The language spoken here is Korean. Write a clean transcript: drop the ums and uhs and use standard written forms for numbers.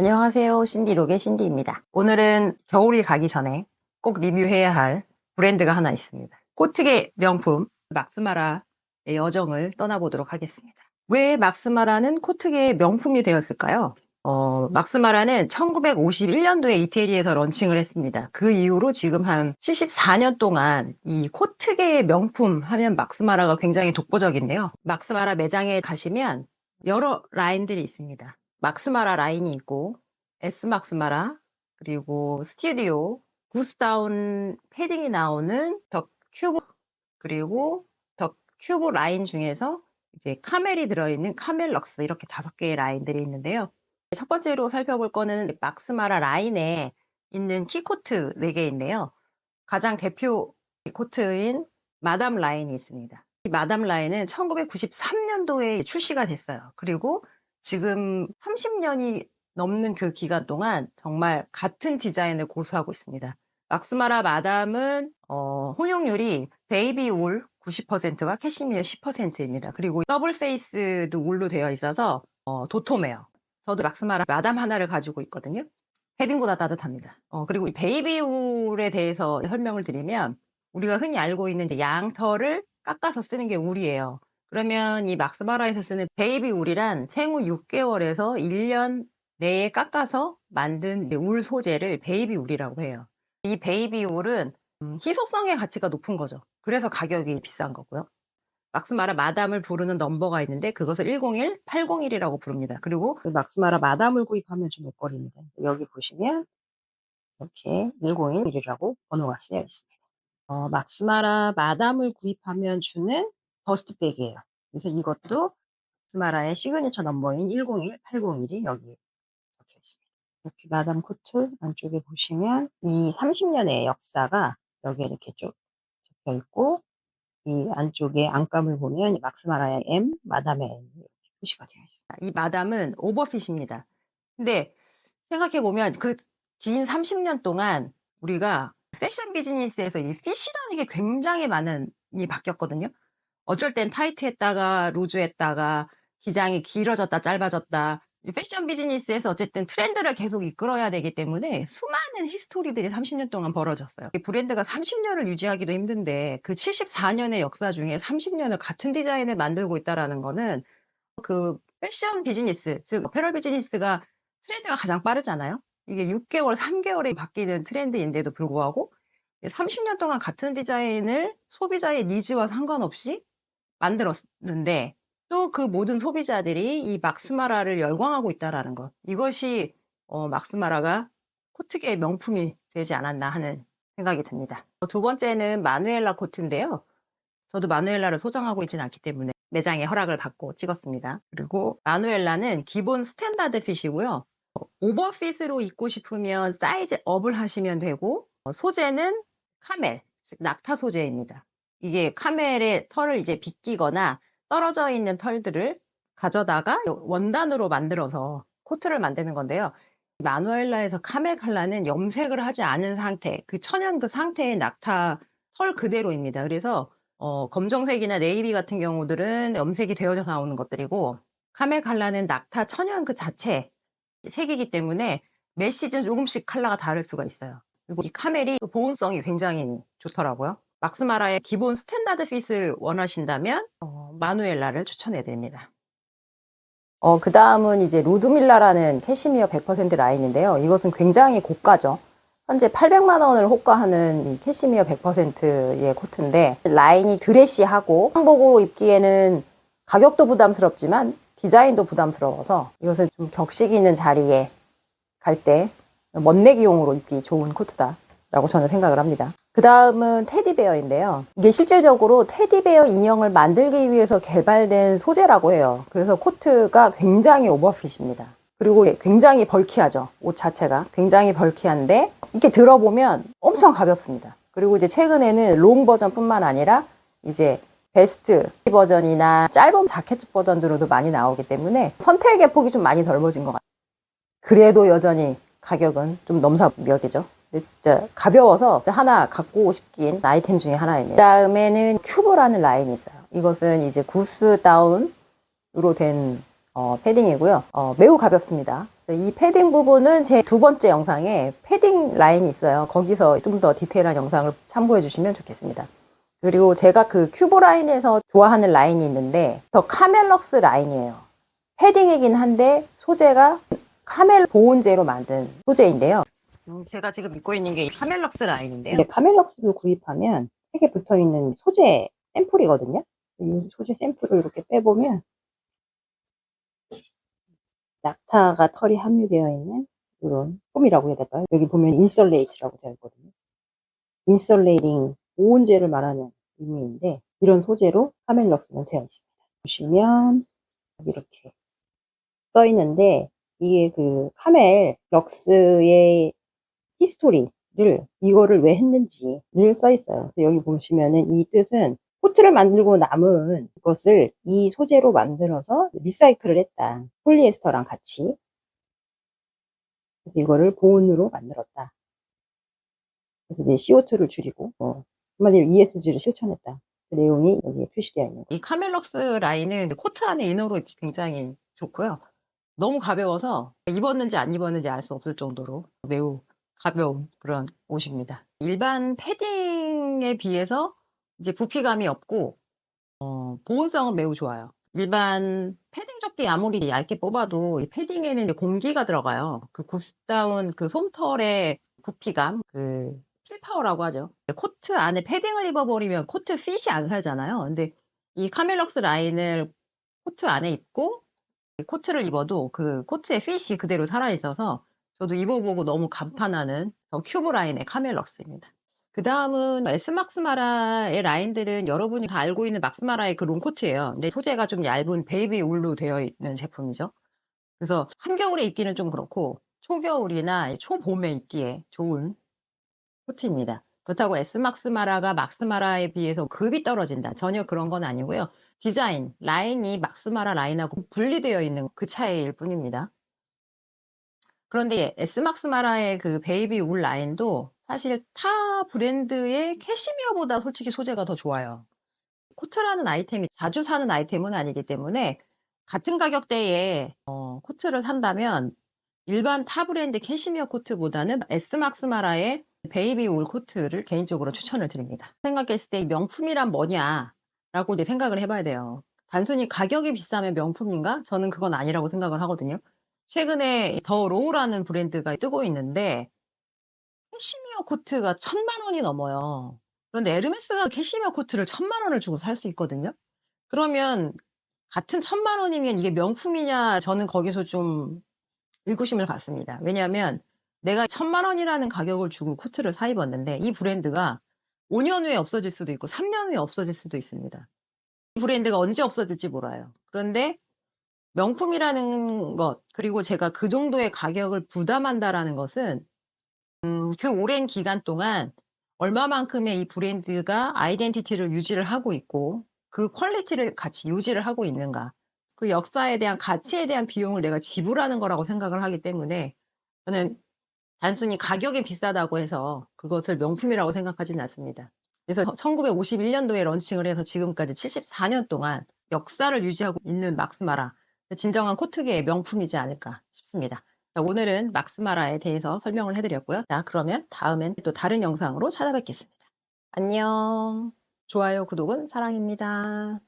안녕하세요. 신디록의 신디입니다. 오늘은 겨울이 가기 전에 꼭 리뷰해야 할 브랜드가 하나 있습니다. 코트계 명품 막스마라의 여정을 떠나보도록 하겠습니다. 왜 막스마라는 코트계의 명품이 되었을까요? 막스마라는 1951년도에 이태리에서 런칭을 했습니다. 그 이후로 지금 한 74년 동안 이 코트계의 명품 하면 막스마라가 굉장히 독보적인데요. 막스마라 매장에 가시면 여러 라인들이 있습니다. 막스마라 라인이 있고 S 막스마라, 그리고 스튜디오, 구스다운 패딩이 나오는 더 큐브, 그리고 더 큐브 라인 중에서 이제 카멜이 들어있는 카멜럭스, 이렇게 5개의 라인들이 있는데요. 첫 번째로 살펴볼 거는 막스마라 라인에 있는 키코트 4개인데요. 가장 대표 코트인 마담 라인이 있습니다. 이 마담 라인은 1993년도에 출시가 됐어요. 그리고 지금 30년이 넘는 그 기간 동안 정말 같은 디자인을 고수하고 있습니다. 막스마라 마담은 혼용률이 베이비 울 90%와 캐시미어 10%입니다. 그리고 더블 페이스드 울로 되어 있어서 도톰해요. 저도 막스마라 마담 하나를 가지고 있거든요. 패딩보다 따뜻합니다. 그리고 이 베이비 울에 대해서 설명을 드리면, 우리가 흔히 알고 있는 이제 양털을 깎아서 쓰는 게 울이에요. 그러면 이 막스마라에서 쓰는 베이비 울이란 생후 6개월에서 1년 내에 깎아서 만든 울 소재를 베이비 울이라고 해요. 이 베이비 울은 희소성의 가치가 높은 거죠. 그래서 가격이 비싼 거고요. 막스마라 마담을 부르는 넘버가 있는데 그것을 101, 801이라고 부릅니다. 그리고 그 막스마라 마담을 구입하면 좀 목걸이입니다. 여기 보시면 이렇게 101이라고 번호가 쓰여 있습니다. 막스마라 마담을 구입하면 주는 더스트백이에요. 그래서 이것도 막스마라의 시그니처 넘버인 101, 801이 여기 적혀 있습니다. 이렇게 마담 코트 안쪽에 보시면 이 30년의 역사가 여기에 이렇게 쭉 적혀 있고, 이 안쪽에 안감을 보면 막스마라의 M, 마담의 M 이렇게 표시가 되어 있습니다. 이 마담은 오버핏입니다. 근데 생각해보면 그 긴 30년 동안 우리가 패션 비즈니스에서 이 핏이라는 게 굉장히 많이 바뀌었거든요. 어쩔 땐 타이트했다가 루즈했다가 기장이 길어졌다 짧아졌다. 패션 비즈니스에서 어쨌든 트렌드를 계속 이끌어야 되기 때문에 수많은 히스토리들이 30년 동안 벌어졌어요. 브랜드가 30년을 유지하기도 힘든데 그 74년의 역사 중에 30년을 같은 디자인을 만들고 있다는 거는, 그 패션 비즈니스, 즉 어페럴 비즈니스가 트렌드가 가장 빠르잖아요. 이게 6개월, 3개월에 바뀌는 트렌드인데도 불구하고 30년 동안 같은 디자인을 소비자의 니즈와 상관없이 만들었는데, 또 그 모든 소비자들이 이 막스마라를 열광하고 있다는 것, 이것이 막스마라가 코트계의 명품이 되지 않았나 하는 생각이 듭니다. 두 번째는 마누엘라 코트인데요. 저도 마누엘라를 소장하고 있지는 않기 때문에 매장에 허락을 받고 찍었습니다. 그리고 마누엘라는 기본 스탠다드 핏이고요. 오버핏으로 입고 싶으면 사이즈 업을 하시면 되고, 소재는 카멜, 즉 낙타 소재입니다. 이게 카멜의 털을 이제 빗기거나 떨어져 있는 털들을 가져다가 원단으로 만들어서 코트를 만드는 건데요. 마누엘라에서 카멜 컬러는 염색을 하지 않은 상태, 그 천연 그 상태의 낙타 털 그대로입니다. 그래서 검정색이나 네이비 같은 경우들은 염색이 되어져 나오는 것들이고, 카멜 컬러는 낙타 천연 그 자체 색이기 때문에 매 시즌 조금씩 컬러가 다를 수가 있어요. 그리고 이 카멜이 또 보온성이 굉장히 좋더라고요. 막스마라의 기본 스탠다드 핏을 원하신다면 마누엘라를 추천해드립니다. 그 다음은 이제 루드밀라라는 캐시미어 100% 라인인데요. 이것은 굉장히 고가죠. 현재 800만 원을 호가하는 이 캐시미어 100%의 코트인데, 라인이 드레시하고 한복으로 입기에는 가격도 부담스럽지만 디자인도 부담스러워서 이것은 좀 격식 있는 자리에 갈 때 멋내기용으로 입기 좋은 코트다라고 저는 생각을 합니다. 그 다음은 테디베어인데요. 이게 실질적으로 테디베어 인형을 만들기 위해서 개발된 소재라고 해요. 그래서 코트가 굉장히 오버핏입니다. 그리고 굉장히 벌키하죠. 옷 자체가 굉장히 벌키한데 이렇게 들어보면 엄청 가볍습니다. 그리고 이제 최근에는 롱 버전뿐만 아니라 이제 베스트 버전이나 짧은 자켓 버전들로도 많이 나오기 때문에 선택의 폭이 좀 많이 넓어진 것 같아요. 그래도 여전히 가격은 좀 넘사벽이죠. 진짜 가벼워서 하나 갖고 싶긴 아이템 중에 하나입니다. 그 다음에는 큐브라는 라인이 있어요. 이것은 이제 구스 다운으로 된 패딩이고요. 매우 가볍습니다. 이 패딩 부분은 제 두 번째 영상에 패딩 라인이 있어요. 거기서 좀 더 디테일한 영상을 참고해 주시면 좋겠습니다. 그리고 제가 그 큐브 라인에서 좋아하는 라인이 있는데 더 카멜럭스 라인이에요. 패딩이긴 한데 소재가 카멜 보온재로 만든 소재인데요. 제가 지금 입고 있는 게 카멜럭스 라인인데요. 이게 카멜럭스를 구입하면 책에 붙어 있는 소재 샘플이거든요. 이 소재 샘플을 이렇게 빼보면 낙타가 털이 함유되어 있는 이런 폼이라고 해야 될까요? 여기 보면 인설레이트라고 되어 있거든요. 인설레이팅 보온재를 말하는 의미인데 이런 소재로 카멜럭스는 되어 있습니다. 보시면 이렇게 써 있는데 이게 그 카멜럭스의 히스토리를 이거를 왜 했는지를 써 있어요. 여기 보시면은 이 뜻은 코트를 만들고 남은 것을 이 소재로 만들어서 리사이클을 했다. 폴리에스터랑 같이. 그래서 이거를 보온으로 만들었다. 그래서 이제 CO2를 줄이고, 한마디로 ESG를 실천했다. 그 내용이 여기에 표시되어 있는 거예요. 이 카멜럭스 라인은 코트 안에 이너로 입기 굉장히 좋고요. 너무 가벼워서 입었는지 안 입었는지 알 수 없을 정도로 매우 가벼운 그런 옷입니다. 일반 패딩에 비해서 이제 부피감이 없고 보온성은 매우 좋아요. 일반 패딩 조끼 아무리 얇게 뽑아도 이 패딩에는 이제 공기가 들어가요. 그 구스다운 그 솜털의 부피감, 그 필파워라고 하죠. 코트 안에 패딩을 입어버리면 코트 핏이 안 살잖아요. 근데 이 카멜럭스 라인을 코트 안에 입고 코트를 입어도 그 코트의 핏이 그대로 살아있어서 저도 입어보고 너무 감탄하는 큐브 라인의 카멜럭스입니다. 그 다음은 에스막스마라의 라인들은 여러분이 다 알고 있는 막스마라의 그 롱코트예요. 근데 소재가 좀 얇은 베이비 울로 되어 있는 제품이죠. 그래서 한겨울에 입기는 좀 그렇고 초겨울이나 초봄에 입기에 좋은 코트입니다. 그렇다고 에스막스마라가 막스마라에 비해서 급이 떨어진다. 전혀 그런 건 아니고요. 디자인, 라인이 막스마라 라인하고 분리되어 있는 그 차이일 뿐입니다. 그런데 에스막스마라의 그 베이비 울 라인도 사실 타 브랜드의 캐시미어보다 솔직히 소재가 더 좋아요. 코트라는 아이템이 자주 사는 아이템은 아니기 때문에 같은 가격대에 코트를 산다면 일반 타 브랜드 캐시미어 코트보다는 에스막스마라의 베이비 울 코트를 개인적으로 추천을 드립니다. 생각했을 때 명품이란 뭐냐라고 이제 생각을 해봐야 돼요. 단순히 가격이 비싸면 명품인가? 저는 그건 아니라고 생각을 하거든요. 최근에 더 로우라는 브랜드가 뜨고 있는데 캐시미어 코트가 1,000만 원이 넘어요. 그런데 에르메스가 캐시미어 코트를 1,000만 원을 주고 살 수 있거든요. 그러면 같은 1,000만 원이면 이게 명품이냐? 저는 거기서 좀 의구심을 갖습니다. 왜냐하면 내가 1,000만 원이라는 가격을 주고 코트를 사 입었는데 이 브랜드가 5년 후에 없어질 수도 있고 3년 후에 없어질 수도 있습니다. 이 브랜드가 언제 없어질지 몰라요. 그런데 명품이라는 것, 그리고 제가 그 정도의 가격을 부담한다라는 것은 그 오랜 기간 동안 얼마만큼의 이 브랜드가 아이덴티티를 유지를 하고 있고 그 퀄리티를 같이 유지를 하고 있는가. 그 역사에 대한 가치에 대한 비용을 내가 지불하는 거라고 생각을 하기 때문에 저는 단순히 가격이 비싸다고 해서 그것을 명품이라고 생각하지는 않습니다. 그래서 1951년도에 런칭을 해서 지금까지 74년 동안 역사를 유지하고 있는 막스마라. 진정한 코트계의 명품이지 않을까 싶습니다. 자, 오늘은 막스마라에 대해서 설명을 해드렸고요. 자, 그러면 다음엔 또 다른 영상으로 찾아뵙겠습니다. 안녕. 좋아요, 구독은 사랑입니다.